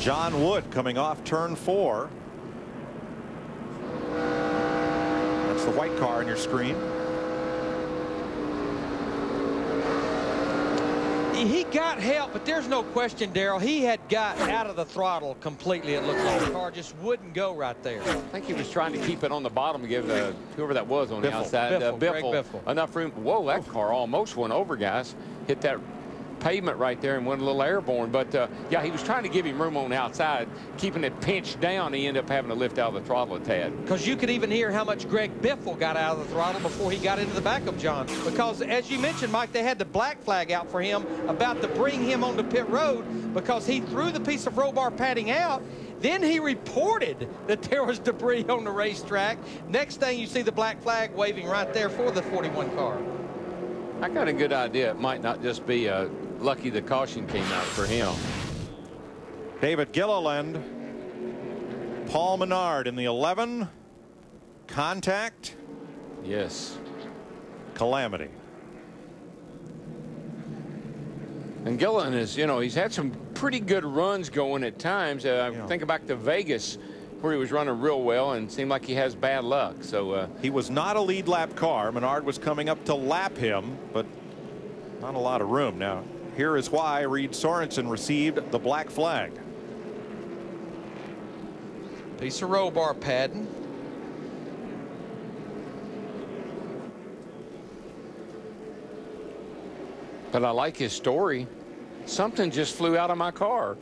John Wood coming off turn 4. That's the white car on your screen. He got help, but there's no question, Darrell, he had got out of the throttle completely. It looked like the car just wouldn't go right there. I think he was trying to keep it on the bottom to give whoever that was on the outside, Biffle, enough room. Whoa, that car almost went over, guys. Hit that pavement right there and went a little airborne. But yeah, he was trying to give him room on the outside, keeping it pinched down. He ended up having to lift out of the throttle a tad. Because you could even hear how much Greg Biffle got out of the throttle before he got into the back of John. Because as you mentioned, Mike, they had the black flag out for him about to bring him onto pit road because he threw the piece of roll bar padding out. Then he reported that there was debris on the racetrack. Next thing you see the black flag waving right there for the 41 car. I got a good idea. It might not just be lucky the caution came out for him. David Gilliland, Paul Menard in the 11. Contact. Yes. Calamity. And Gilliland is, you know, he's had some pretty good runs going at times. Think back to Vegas, where he was running real well and seemed like he has bad luck. So he was not a lead lap car. Menard was coming up to lap him, but not a lot of room. Now, here is why Reed Sorensen received the black flag. Piece of roll bar padding. But I like his story. Something just flew out of my car.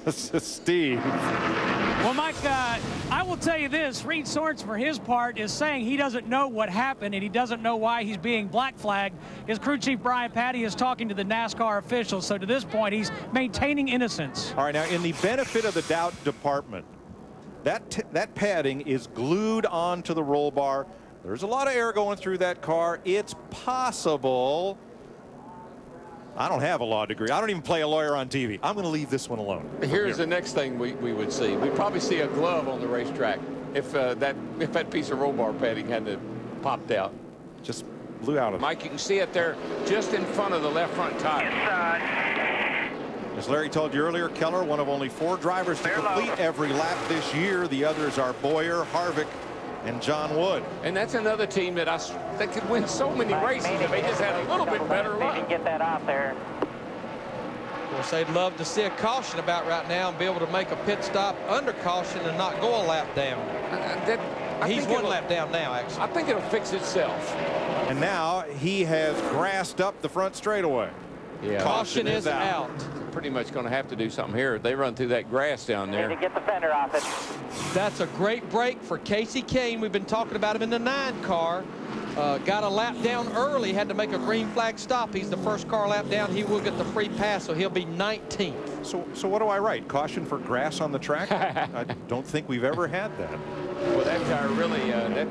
Steve. Well, Mike, I will tell you this. Reed Sorensen, for his part, is saying he doesn't know what happened and he doesn't know why he's being black flagged. His crew chief, Brian Patty, is talking to the NASCAR officials. So to this point, he's maintaining innocence. All right, now, in the benefit of the doubt department, that padding is glued onto the roll bar. There's a lot of air going through that car. It's possible. I don't have a law degree. I don't even play a lawyer on TV. I'm going to leave this one alone. Here's the next thing we would see. We'd probably see a glove on the racetrack if that piece of roll bar padding hadn't popped out. Just blew out of it. Mike, you can see it there just in front of the left front tire. As Larry told you earlier, Keller, one of only 4 drivers to complete every lap this year. The others are Boyer, Harvick, and John Wood. And that's another team that that could win so many races if they just had a little bit better luck. Get that out there. Of course, they'd love to see a caution about right now and be able to make a pit stop under caution and not go a lap down. He's 1 lap down now, actually. I think it'll fix itself. And now he has grassed up the front straightaway. Yeah. Caution is out. Pretty much going to have to do something here. They run through that grass down there. Need to get the fender off it. That's a great break for Casey Kane. We've been talking about him in the 9 car. Got a lap down early, had to make a green flag stop. He's the first car lap down. He will get the free pass, so he'll be 19th. So what do I write? Caution for grass on the track? I don't think we've ever had that. Well, that tire really, that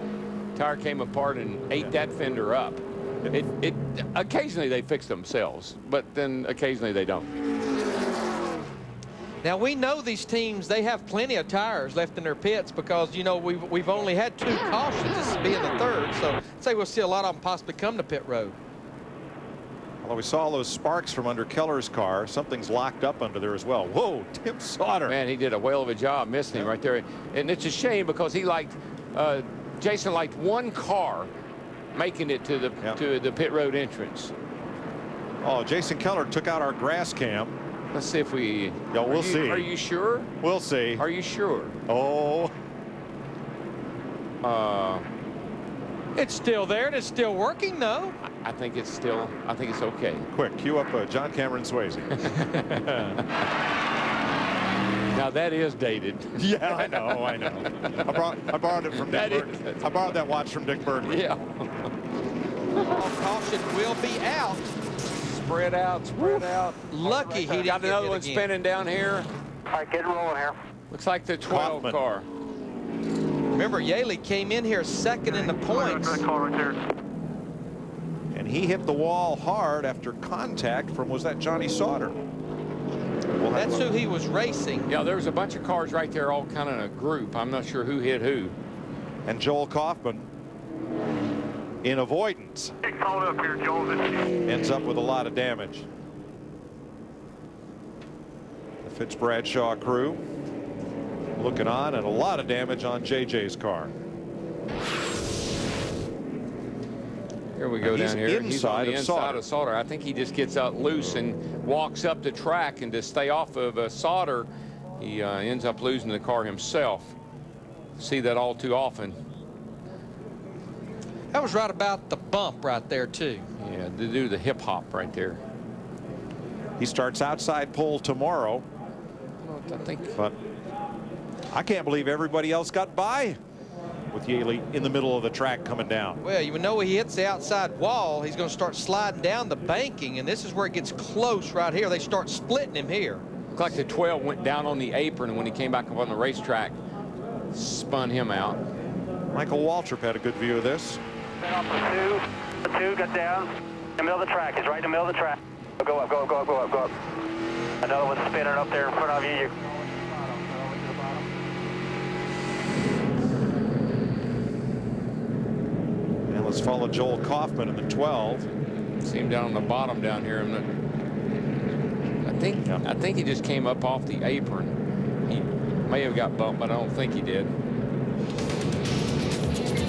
tire came apart and ate that fender up. Occasionally they fix themselves, but then occasionally they don't. Now, we know these teams, they have plenty of tires left in their pits because, you know, we've only had 2 cautions, this being the 3rd. So I'd say we'll see a lot of them possibly come to pit road. Although we saw those sparks from under Keller's car, something's locked up under there as well. Whoa, Tim Sauter. Man, he did a whale of a job missing him right there. And it's a shame because he liked, Jason liked 1 car making it to the pit road entrance. Oh, Jason Keller took out our grass cam. Let's see if we. Yeah, we'll see. Are you sure? We'll see. Are you sure? Oh. It's still there and it's still working, though. I think it's still. I think it's okay. Quick, cue up John Cameron Swayze. Now that is dated. Yeah, I know. I borrowed it from Dick Burton. I borrowed that watch from Dick Burton. Yeah. Caution will be out. Spread out, spread out. Lucky he didn't got another one again. spinning down here. All right, get rolling here. Looks like the 12 car. Remember, Yaley came in here 2nd in the points. And he hit the wall hard after contact from, was that Johnny Sauter? That's who he was racing. Yeah, there was a bunch of cars right there all kind of in a group. I'm not sure who hit who. And Joel Kaufman, in avoidance, Up here, Joel. ends up with a lot of damage. Fitz-Bradshaw crew looking on, and a lot of damage on JJ's car. Here we go down here. He's on the inside of Sauter. I think he just gets out loose and walks up the track, and to stay off of Sauter, he ends up losing the car himself. See that all too often. That was right about the bump right there, too. Yeah, to do the hip hop right there. He starts outside pole tomorrow. I think. But I can't believe everybody else got by with Yaley in the middle of the track coming down. Well, you know, he hits the outside wall, he's going to start sliding down the banking, and this is where it gets close right here. They start splitting him here. Looked like the 12 went down on the apron, and when he came back up on the racetrack, spun him out. Michael Waltrip had a good view of this. Off for two, got down. In the middle of the track. He's right in the middle of the track. Go up, go up, go up, go up, go up. Another one spinning up there in front of you. And let's follow Joel Kaufman in the 12. See him down on the bottom down here. I think he just came up off the apron. He may have got bumped, but I don't think he did.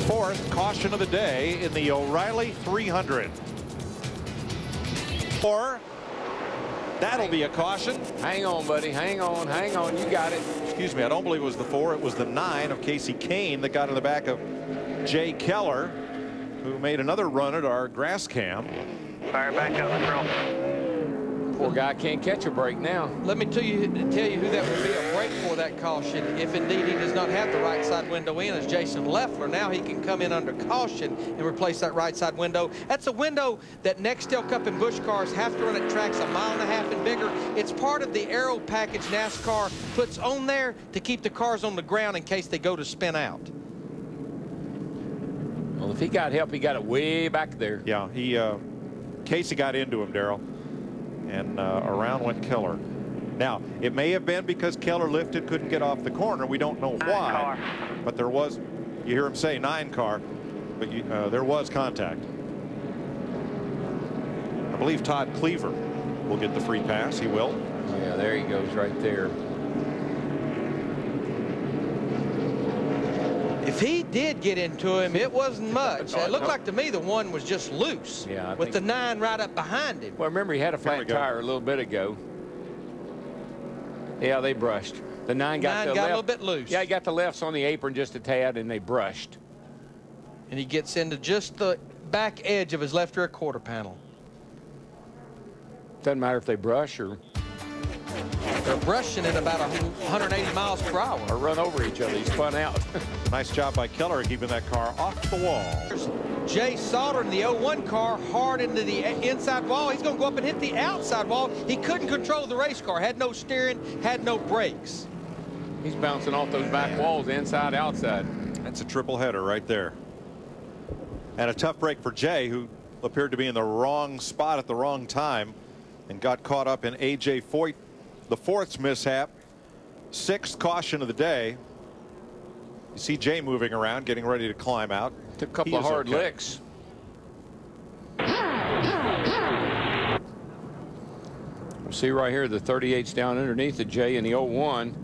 Fourth caution of the day in the O'Reilly 300. Or that'll be a caution. Hang on, buddy. Hang on. Hang on. You got it. Excuse me. I don't believe it was the 4. It was the 9 of Casey Kane that got in the back of Jay Keller, who made another run at our grass cam. Fire back up the drill. Poor guy can't catch a break now. Let me tell you who that would be a break for that caution, if indeed he does not have the right side window in, is Jason Leffler. Now he can come in under caution and replace that right side window. That's a window that Nextel Cup and Busch cars have to run at tracks 1.5 miles and bigger. It's part of the aero package NASCAR puts on there to keep the cars on the ground in case they go to spin out. Well, if he got help, he got it way back there. Yeah, Casey got into him, Darrell, and around went Keller. Now, it may have been because Keller lifted, couldn't get off the corner. We don't know why, but there was, you hear him say 9 car, but there was contact. I believe Todd Cleaver will get the free pass. He will. Yeah, there he goes right there. If he did get into him, it wasn't much. It looked like to me the 1 was just loose. Yeah, with the 9 right up behind him. Well, remember he had a flat tire a little bit ago. Yeah, they brushed. The 9 got a little bit loose. Yeah, he got the lefts on the apron just a tad, and they brushed. And he gets into just the back edge of his left rear quarter panel. Doesn't matter if they brush or... They're brushing at about 180 miles per hour. Or run over each other. He spun out. Nice job by Keller keeping that car off the wall. Jay Sauter in the 01 car hard into the inside wall. He's going to go up and hit the outside wall. He couldn't control the race car. Had no steering, had no brakes. He's bouncing off those back walls, inside, outside. That's a triple header right there. And a tough break for Jay, who appeared to be in the wrong spot at the wrong time and got caught up in A.J. Foyt, the 4th mishap. 6th caution of the day. You see Jay moving around, getting ready to climb out. Took a couple of hard licks. We'll see right here the 38's down underneath the J in the 01.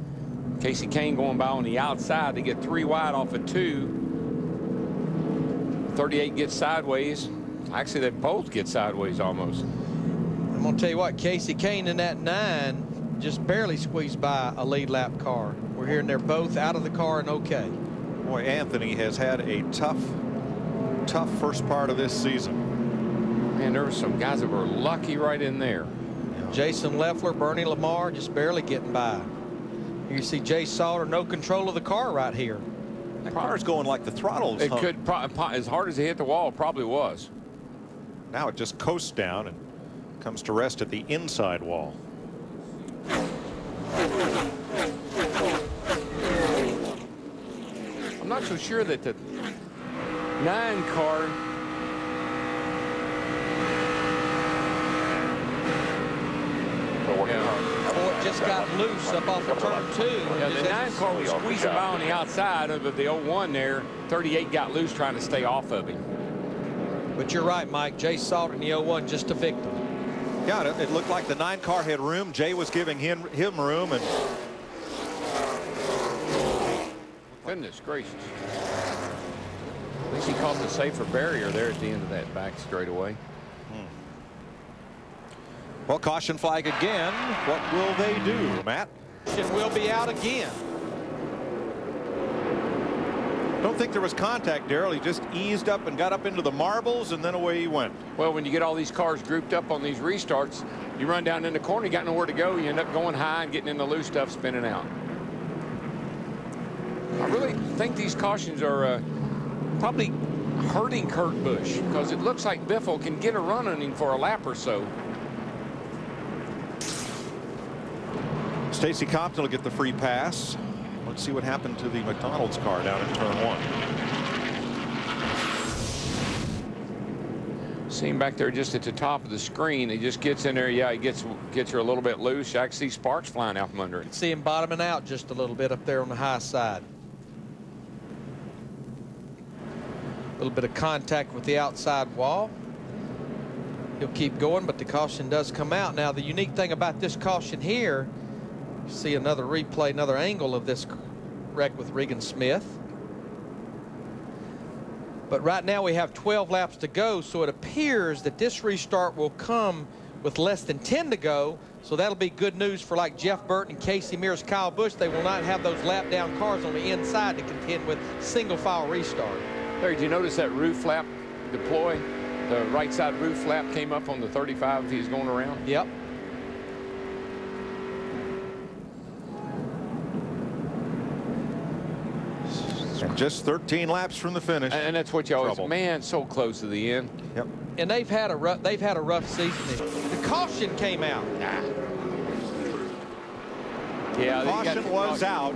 Casey Kane going by on the outside to get 3 wide off of 2. 38 gets sideways. Actually, they both get sideways almost. I'm going to tell you what, Casey Kane in that 9 just barely squeezed by a lead lap car. We're hearing they're both out of the car and okay. Boy, Anthony has had a tough first part of this season. Man, there were some guys that were lucky right in there. Jason Leffler, Bernie Lamar just barely getting by. You see Jay Sauter, no control of the car right here. The car's going like the throttle's It could, as hard as it hit the wall, it probably was. Now it just coasts down and comes to rest at the inside wall. I'm not so sure that the 9 car just got loose up off of turn 2. Yeah, the 9 car was squeezing by on the outside of the 01 there. 38 got loose trying to stay off of him. But you're right, Mike. Jay Sauter in the 01 just a victim. Yeah, it looked like the 9-car had room. Jay was giving him room, and goodness gracious. At least he caught the safer barrier there at the end of that back straightaway. Well, caution flag again. What will they do, Matt? It will be out again. Don't think there was contact, Darrell. He just eased up and got up into the marbles, and then away he went. Well, when you get all these cars grouped up on these restarts, you run down in the corner, you got nowhere to go. You end up going high and getting in the loose stuff, spinning out. I really think these cautions are probably hurting Kurt Busch, because it looks like Biffle can get a run on him for a lap or so. Stacy Compton will get the free pass. Let's see what happened to the McDonald's car down in turn 1. See him back there just at the top of the screen. He just gets in there. Yeah, he gets her a little bit loose. I can see sparks flying out from under it. See him bottoming out just a little bit up there on the high side. A little bit of contact with the outside wall. He'll keep going, but the caution does come out. Now, the unique thing about this caution here, you see another replay, another angle of this wreck with Regan Smith. But right now we have 12 laps to go, so it appears that this restart will come with less than 10 to go. So that'll be good news for like Jeff Burton and Casey Mears, Kyle Busch. They will not have those lap down cars on the inside to contend with single file restart. Larry, did you notice that roof flap deploy? The right side roof flap came up on the 35 if he's going around. Yep. And just 13 laps from the finish. And that's what you always, man, so close to the end. Yep. And they've had a rough season. The caution came out. Yeah, Caution was out.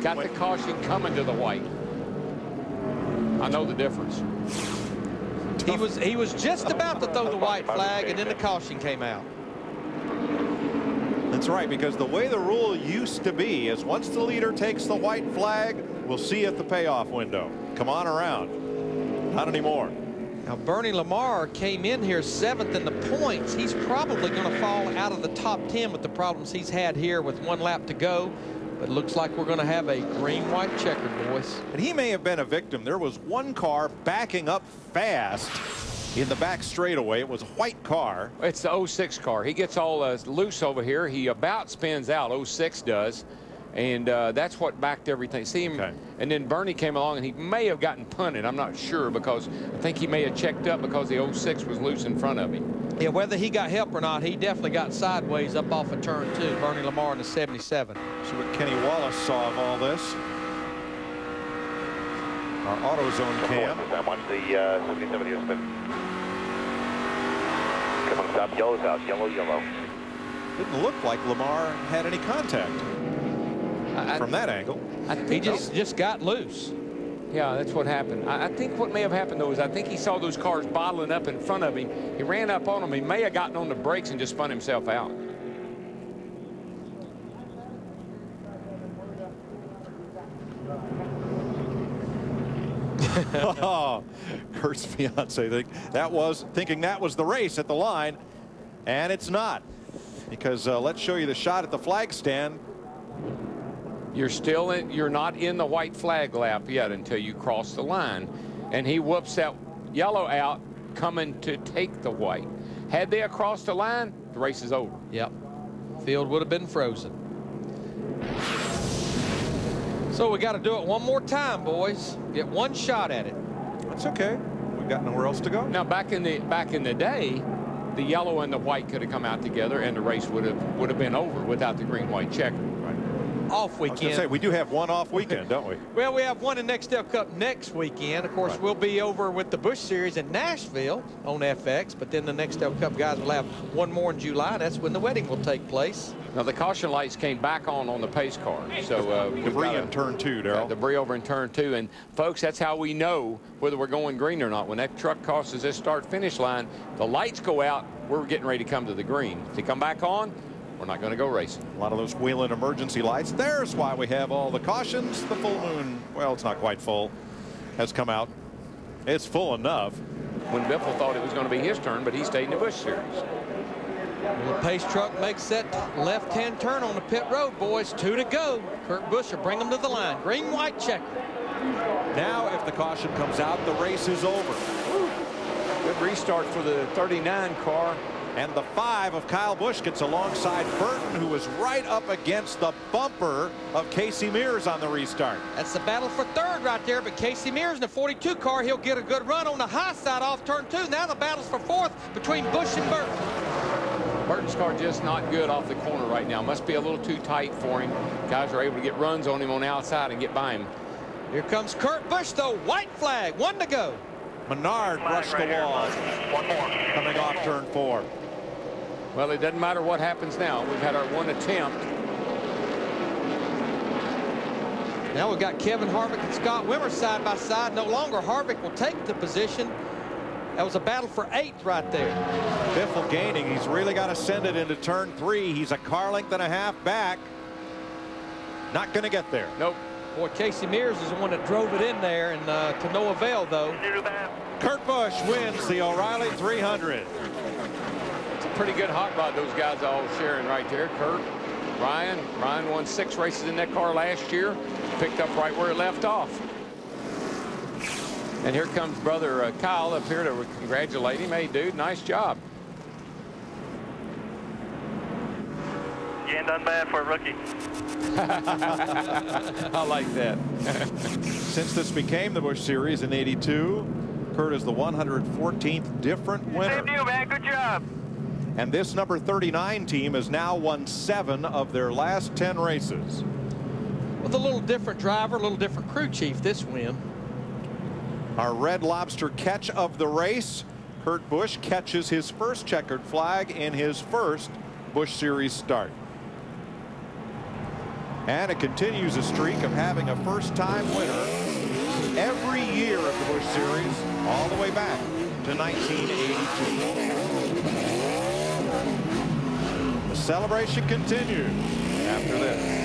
Got the caution coming to the white. I know the difference. He was just about to throw the white flag, and then the caution came out. That's right, because the way the rule used to be is once the leader takes the white flag, we'll see you at the payoff window. Come on around. Not anymore. Now, Bernie Lamar came in here 7th in the points. He's probably going to fall out of the top 10 with the problems he's had here with 1 lap to go. But it looks like we're going to have a green-white checkered, boys. And he may have been a victim. There was one car backing up fast in the back straightaway. It was a white car. It's the 06 car. He gets all loose over here. He about spins out. 06 does. And that's what backed everything. See him, and then Bernie came along, and he may have gotten punted. I'm not sure, because I think he may have checked up because the 06 was loose in front of him. Yeah, whether he got help or not, he definitely got sideways up off of turn 2. Bernie Lamar in the 77. See what Kenny Wallace saw of all this. Our AutoZone cam. Watch the 77 here spin. Come on, stop. Yellow's out. Yellow, yellow. Didn't look like Lamar had any contact. From that angle. He just got loose. Yeah, that's what happened. I think what may have happened, though, is I think he saw those cars bottling up in front of him. He ran up on them. He may have gotten on the brakes and just spun himself out. Oh, Kurt's fiance thinking that was the race at the line, and it's not, because let's show you the shot at the flag stand. You're not in the white flag lap yet until you cross the line, and he whoops that yellow out coming to take the white. Had they crossed the line, the race is over. Yep. Field would have been frozen. So we got to do it one more time, boys. Get one shot at it. That's okay. We've got nowhere else to go. Now, back in the day, the yellow and the white could have come out together, and the race would have been over without the green-white checker. Off weekend. I was going to say, we do have one off weekend, don't we? Well, we have one in Nextel Cup next weekend. Of course, we'll be over with the Busch Series in Nashville on FX, but then the Nextel Cup guys will have one more in July. That's when the wedding will take place. Now, the caution lights came back on the pace car. So debris in turn 2, Darrell. Debris over in turn 2. And, folks, that's how we know whether we're going green or not. When that truck crosses this start-finish line, the lights go out, we're getting ready to come to the green. If they come back on, we're not going to go racing. A lot of those Whelen emergency lights. There's why we have all the cautions. The full moon, well, it's not quite full, has come out. It's full enough. When Biffle thought it was going to be his turn, but he stayed in the Busch Series. The pace truck makes that left-hand turn on the pit road, boys. 2 to go. Kurt Busch will bring them to the line. Green, white checker. Now, if the caution comes out, the race is over. Good restart for the 39 car. And the 5 of Kyle Busch gets alongside Burton, who was right up against the bumper of Casey Mears on the restart. That's the battle for third right there, but Casey Mears in the 42 car, he'll get a good run on the high side off turn 2. Now the battle's for fourth between Busch and Burton. Burton's car just not good off the corner right now. Must be a little too tight for him. Guys are able to get runs on him on the outside and get by him. Here comes Kurt Busch, though. White flag, 1 to go. Menard brushed the wall. One more. Coming off turn 4. Well, it doesn't matter what happens now. We've had our 1 attempt. Now we've got Kevin Harvick and Scott Wimmer side by side. No longer Harvick will take the position. That was a battle for 8th right there. Biffle gaining. He's really got to send it into turn 3. He's a car length and a half back. Not going to get there. Nope. Boy, Casey Mears is the one that drove it in there, and to no avail, though. Kurt Busch wins the O'Reilly 300. Pretty good hot rod those guys all sharing right there. Kurt, Ryan won 6 races in that car last year, picked up right where it left off. And here comes brother Kyle up here to congratulate him. Hey dude, nice job. You ain't done bad for a rookie. I like that. Since this became the Busch Series in '82, Kurt is the 114th different winner. Same to you, man. Good job. And this number 39 team has now won 7 of their last 10 races. With a little different driver, a little different crew chief this win. Our Red Lobster catch of the race. Kurt Busch catches his first checkered flag in his first Busch Series start. And it continues a streak of having a first-time winner every year of the Busch Series, all the way back to 1982. The celebration continues after this.